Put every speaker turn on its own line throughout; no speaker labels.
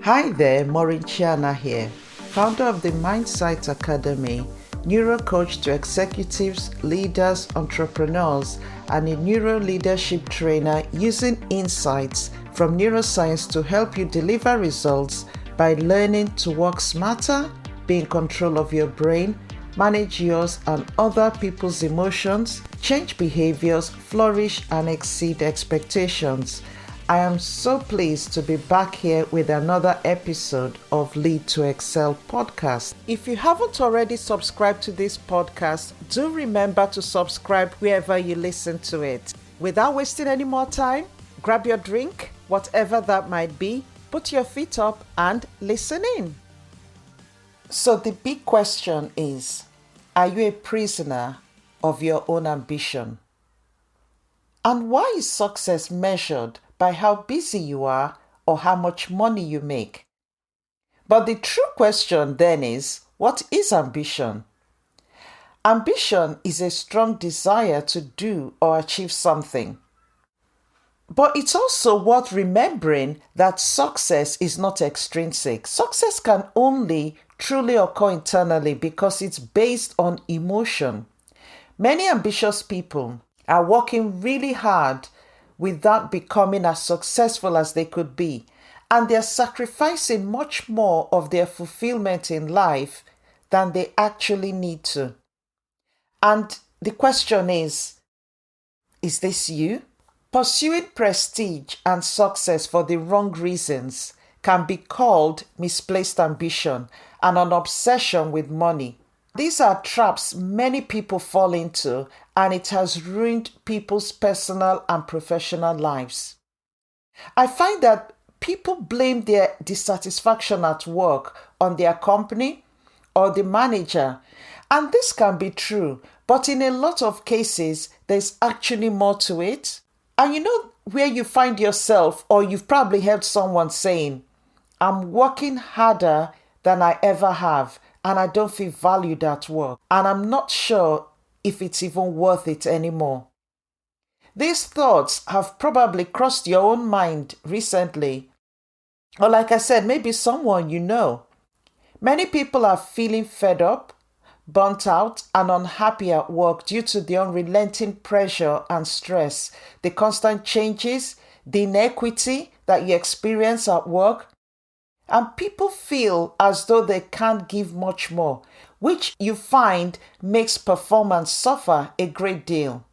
Hi there, Maureen here, founder of the Mindsight Academy, neuro coach to executives, leaders, entrepreneurs, and a neuro leadership trainer using insights from neuroscience to help you deliver results by learning to work smarter, be in control of your brain, manage yours and other people's emotions, change behaviors, flourish, and exceed expectations. I am so pleased to be back here with another episode of Lead to Excel podcast. If you haven't already subscribed to this podcast, do remember to subscribe wherever you listen to it. Without wasting any more time, grab your drink, whatever that might be, put your feet up and listen in. So the big question is, are you a prisoner of your own ambition? And why is success measured by how busy you are or how much money you make? But the true question then is, what is ambition? Ambition is a strong desire to do or achieve something. But it's also worth remembering that success is not extrinsic. Success can only truly occur internally because it's based on emotion. Many ambitious people are working really hard without becoming as successful as they could be, and they're sacrificing much more of their fulfillment in life than they actually need to. And the question is this you? Pursuing prestige and success for the wrong reasons can be called misplaced ambition and an obsession with money. These are traps many people fall into, and it has ruined people's personal and professional lives. I find that people blame their dissatisfaction at work on their company or the manager, and this can be true, but in a lot of cases, there's actually more to it. And you know where you find yourself, or you've probably heard someone saying, "I'm working harder than I ever have, and I don't feel valued at work, and I'm not sure if it's even worth it anymore." These thoughts have probably crossed your own mind recently, or like I said, maybe someone you know. Many people are feeling fed up, burnt out, and unhappy at work due to the unrelenting pressure and stress, the constant changes, the inequity that you experience at work. And people feel as though they can't give much more, which you find makes performance suffer a great deal.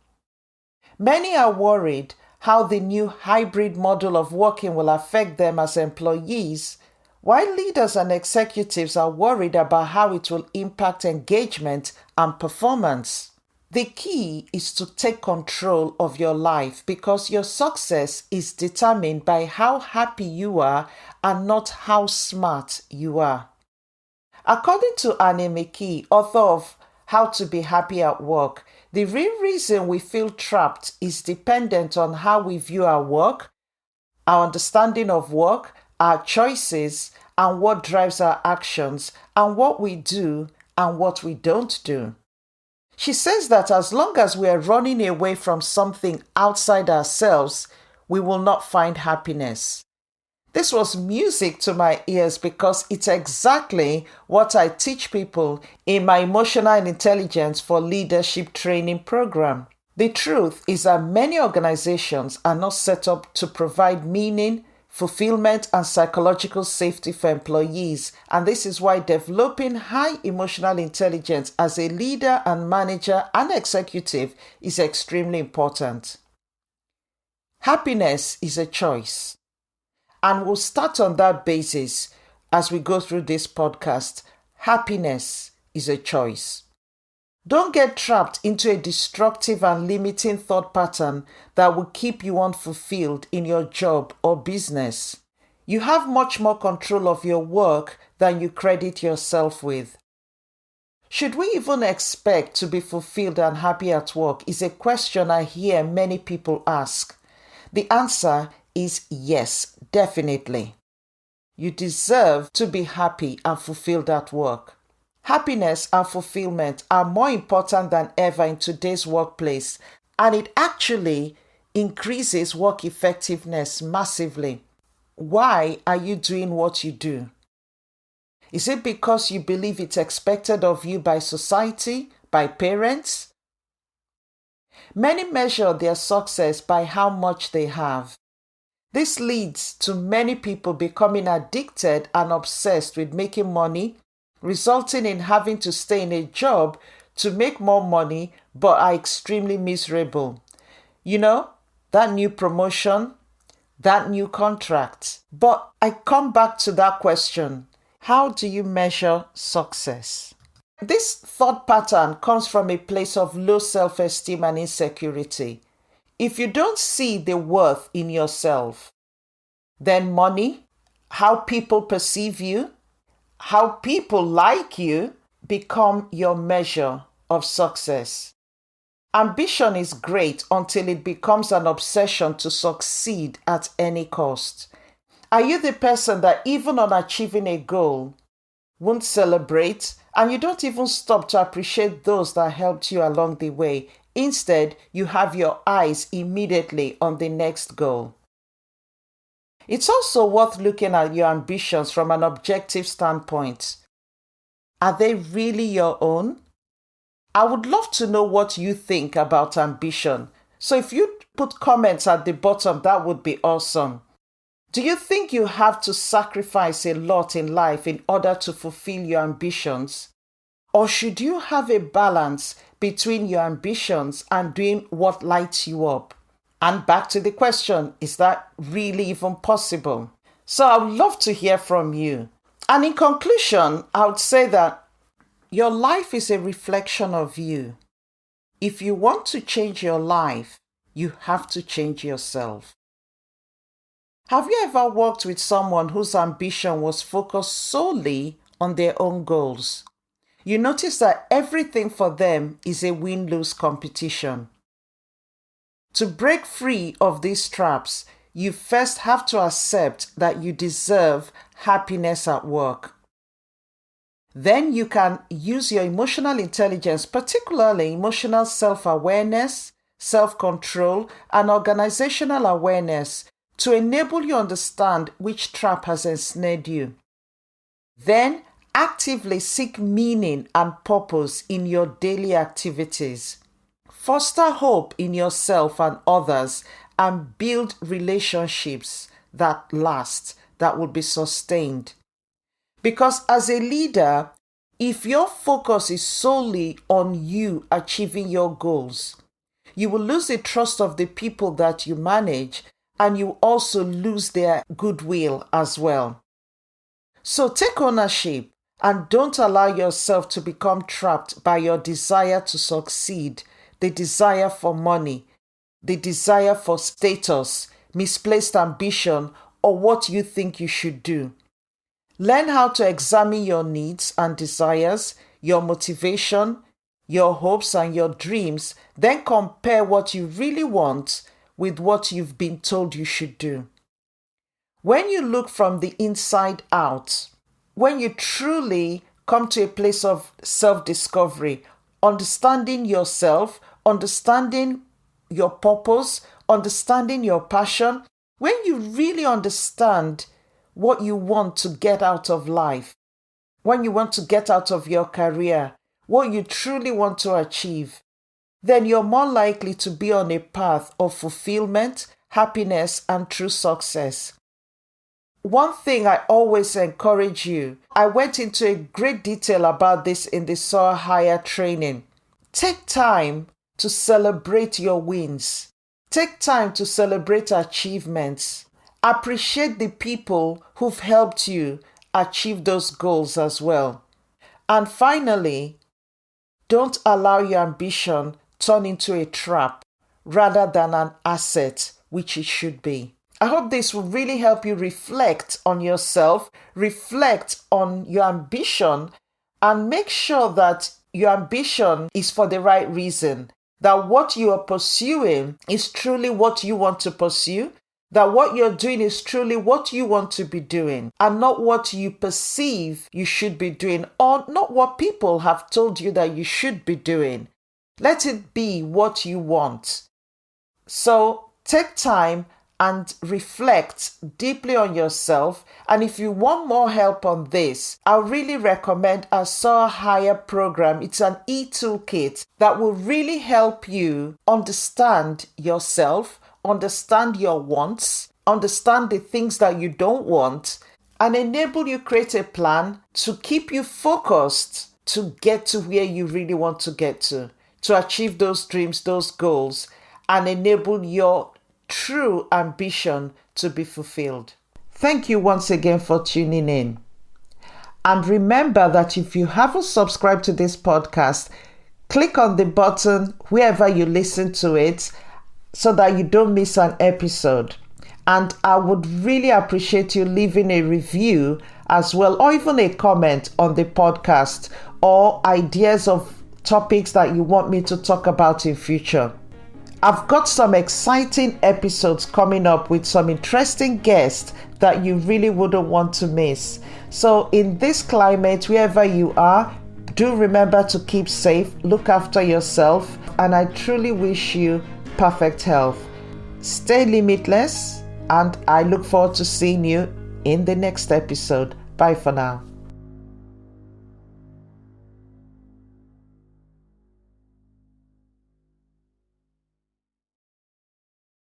Many are worried how the new hybrid model of working will affect them as employees, while leaders and executives are worried about how it will impact engagement and performance. The key is to take control of your life, because your success is determined by how happy you are and not how smart you are. According to Anne McKee, author of How to Be Happy at Work, the real reason we feel trapped is dependent on how we view our work, our understanding of work, our choices, and what drives our actions, and what we do and what we don't do. She says that as long as we are running away from something outside ourselves, we will not find happiness. This was music to my ears because it's exactly what I teach people in my Emotional Intelligence for Leadership training program. The truth is that many organizations are not set up to provide meaning, fulfillment, and psychological safety for employees, and this is why developing high emotional intelligence as a leader and manager and executive is extremely important. Happiness is a choice, and we'll start on that basis as we go through this podcast. Happiness is a choice. Don't get trapped into a destructive and limiting thought pattern that will keep you unfulfilled in your job or business. You have much more control of your work than you credit yourself with. Should we even expect to be fulfilled and happy at work is a question I hear many people ask. The answer is yes, definitely. You deserve to be happy and fulfilled at work. Happiness and fulfillment are more important than ever in today's workplace, and it actually increases work effectiveness massively. Why are you doing what you do? Is it because you believe it's expected of you by society, by parents? Many measure their success by how much they have. This leads to many people becoming addicted and obsessed with making money, resulting in having to stay in a job to make more money but are extremely miserable. You know, that new promotion, that new contract. But I come back to that question. How do you measure success? This thought pattern comes from a place of low self-esteem and insecurity. If you don't see the worth in yourself, then money, how people perceive you, how people like you become your measure of success. Ambition is great until it becomes an obsession to succeed at any cost. Are you the person that even on achieving a goal won't celebrate, and you don't even stop to appreciate those that helped you along the way? Instead, you have your eyes immediately on the next goal. It's also worth looking at your ambitions from an objective standpoint. Are they really your own? I would love to know what you think about ambition. So if you put comments at the bottom, that would be awesome. Do you think you have to sacrifice a lot in life in order to fulfill your ambitions? Or should you have a balance between your ambitions and doing what lights you up? And back to the question, is that really even possible? So I would love to hear from you. And in conclusion, I would say that your life is a reflection of you. If you want to change your life, you have to change yourself. Have you ever worked with someone whose ambition was focused solely on their own goals? You notice that everything for them is a win-lose competition. To break free of these traps, you first have to accept that you deserve happiness at work. Then you can use your emotional intelligence, particularly emotional self-awareness, self-control, and organizational awareness, to enable you understand which trap has ensnared you. Then actively seek meaning and purpose in your daily activities. Foster hope in yourself and others, and build relationships that last, that will be sustained. Because as a leader, if your focus is solely on you achieving your goals, you will lose the trust of the people that you manage, and you also lose their goodwill as well. So take ownership and don't allow yourself to become trapped by your desire to succeed, the desire for money, the desire for status, misplaced ambition, or what you think you should do. Learn how to examine your needs and desires, your motivation, your hopes and your dreams, then compare what you really want with what you've been told you should do. When you look from the inside out, when you truly come to a place of self-discovery, understanding yourself, understanding your purpose, understanding your passion, when you really understand what you want to get out of life, when you want to get out of your career, what you truly want to achieve, then you're more likely to be on a path of fulfillment, happiness, and true success. One thing I always encourage you, I went into a great detail about this in the Soar Higher training. Take time to celebrate your wins. Take time to celebrate achievements. Appreciate the people who've helped you achieve those goals as well. And finally, don't allow your ambition turn into a trap rather than an asset, which it should be. I hope this will really help you reflect on yourself, reflect on your ambition, and make sure that your ambition is for the right reason, that what you are pursuing is truly what you want to pursue, that what you're doing is truly what you want to be doing, and not what you perceive you should be doing, or not what people have told you that you should be doing. Let it be what you want. So take time and reflect deeply on yourself. And if you want more help on this, I really recommend our Soar Higher program. It's an e-toolkit that will really help you understand yourself, understand your wants, understand the things that you don't want, and enable you create a plan to keep you focused to get to where you really want to get to achieve those dreams, those goals, and enable your true ambition to be fulfilled. Thank you once again for tuning in. And remember that if you haven't subscribed to this podcast, click on the button wherever you listen to it so that you don't miss an episode. And I would really appreciate you leaving a review as well, or even a comment on the podcast, or ideas of topics that you want me to talk about in future. I've got some exciting episodes coming up with some interesting guests that you really wouldn't want to miss. So in this climate, wherever you are, do remember to keep safe, look after yourself, and I truly wish you perfect health. Stay limitless, and I look forward to seeing you in the next episode. Bye for now.